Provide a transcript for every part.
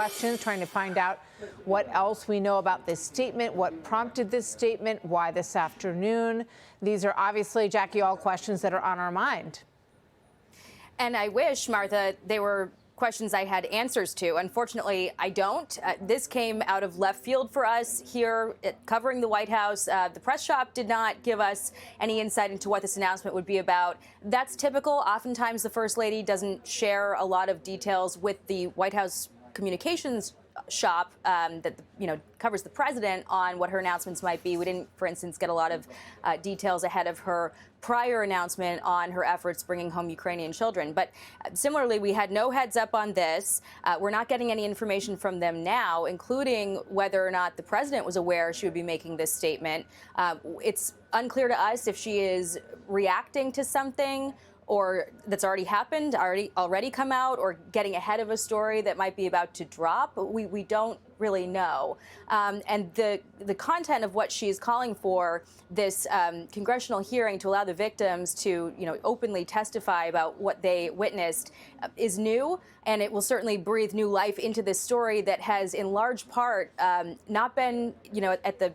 Questions, trying to find out what else we know about this statement, what prompted this statement, why this afternoon. These are obviously, Jacqui, all questions that are on our mind. And I wish, Martha, they were questions I had answers to. Unfortunately, I don't. This came out of left field for us here covering the White House. The press shop did not give us any insight into what this announcement would be about. That's typical. Oftentimes, the First Lady doesn't share a lot of details with the White House communications shop that covers the president on what her announcements might be. We didn't, for instance, get a lot of details ahead of her prior announcement on her efforts bringing home Ukrainian children. But similarly, we had no heads up on this. We're not getting any information from them now, including whether or not the president was aware she would be making this statement. It's unclear to us if she is reacting to something or that's already happened, already come out, or getting ahead of a story that might be about to drop. We don't really know. And the content of what she is calling for, this congressional hearing to allow the victims to openly testify about what they witnessed, is new, and it will certainly breathe new life into this story that has in large part not been at the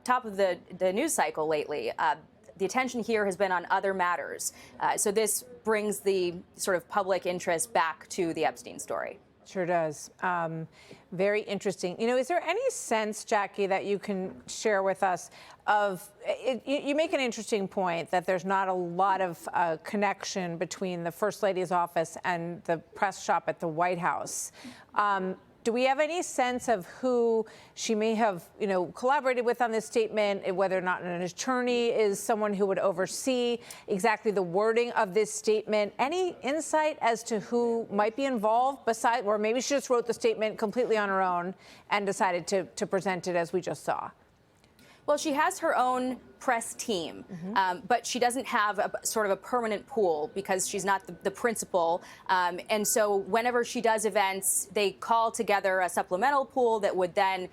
top of the news cycle lately. The attention here has been on other matters. So this brings the sort of public interest back to the Epstein story. Sure does. Very interesting. Is there any sense, Jacqui, that you can share with us of, you make an interesting point that there's not a lot of connection between the First Lady's office and the press shop at the White House. Do we have any sense of who she may have, collaborated with on this statement, whether or not an attorney is someone who would oversee exactly the wording of this statement? Any insight as to who might be involved besides, or maybe she just wrote the statement completely on her own and decided to present it as we just saw? Well, she has her own press team, but she doesn't have a sort of a permanent pool because she's not the principal. And so whenever she does events, they call together a supplemental pool that would then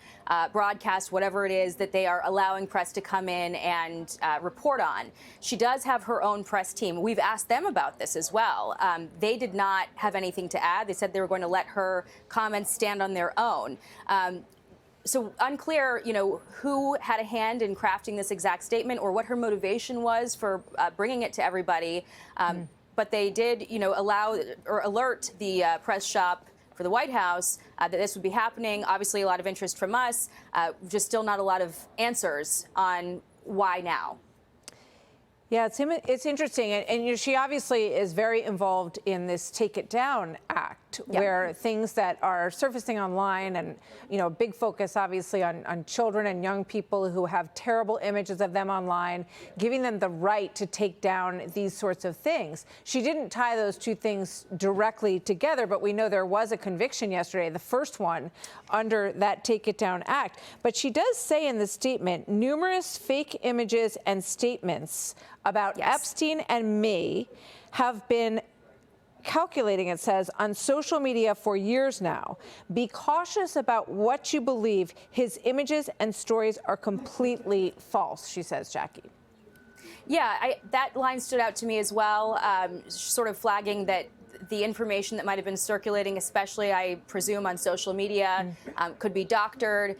broadcast whatever it is that they are allowing press to come in and report on. She does have her own press team. We've asked them about this as well. They did not have anything to add. They said they were going to let her comments stand on their own. So unclear, who had a hand in crafting this exact statement or what her motivation was for bringing it to everybody. But they did, allow or alert the press shop for the White House that this would be happening. Obviously, a lot of interest from us, just still not a lot of answers on why now. Yeah, it's interesting. And she obviously is very involved in this Take It Down Act, where things that are surfacing online and, a big focus, obviously, on children and young people who have terrible images of them online, giving them the right to take down these sorts of things. She didn't tie those two things directly together, but we know there was a conviction yesterday, the first one, under that Take It Down Act. But she does say in the statement, numerous fake images and statements about Epstein and me have been calculating, it says, on social media for years now. Be cautious about what you believe. His images and stories are completely false, she says, Jacqui. Yeah, that line stood out to me as well, sort of flagging that the information that might have been circulating, especially, I presume, on social media, could be doctored.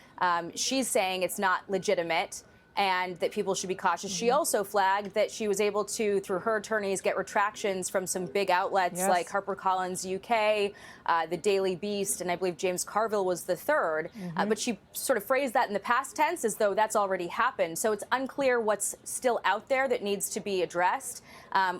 She's saying it's not legitimate and that people should be cautious. She also flagged that she was able to, through her attorneys, get retractions from some big outlets like HarperCollins UK, the Daily Beast, and I believe James Carville was the third. But she sort of phrased that in the past tense as though that's already happened. So it's unclear what's still out there that needs to be addressed,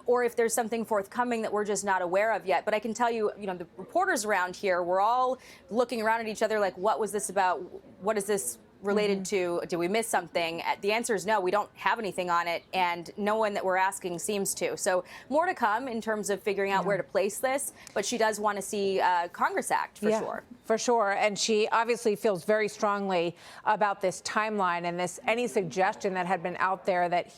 or if there's something forthcoming that we're just not aware of yet. But I can tell you, the reporters around here, we're all looking around at each other like, what was this about? What is this related to? Did we miss something? The answer is no, we don't have anything on it, and no one that we're asking seems to. So more to come in terms of figuring out where to place this, but she does want to see Congress act for sure. For sure, and she obviously feels very strongly about this timeline and any suggestion that had been out there that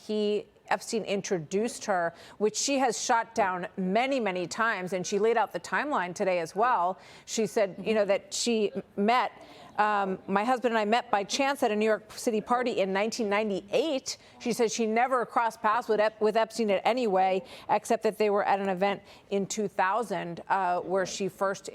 Epstein introduced her, which she has shot down many, many times. And she laid out the timeline today as well. She said, that she met My husband and I met by chance at a New York City party in 1998. She said she never crossed paths with Epstein in any way, except that they were at an event in 2000 where she first,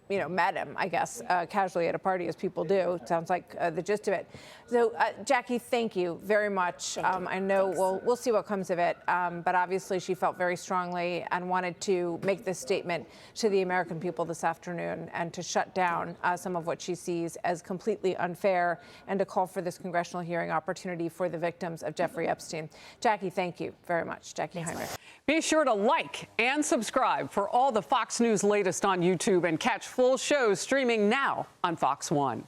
met him, I guess, casually at a party, as people do. Sounds like the gist of it. So, Jacqui, thank you very much. I know we'll see what comes of it, but obviously she felt very strongly and wanted to make this statement to the American people this afternoon and to shut down some of what she sees as completely unfair and to call for this congressional hearing opportunity for the victims of Jeffrey Epstein. Jacqui, thank you very much. Jacqui Heinrich. Be sure to like and subscribe for all the Fox News latest on YouTube and catch full shows streaming now on Fox One.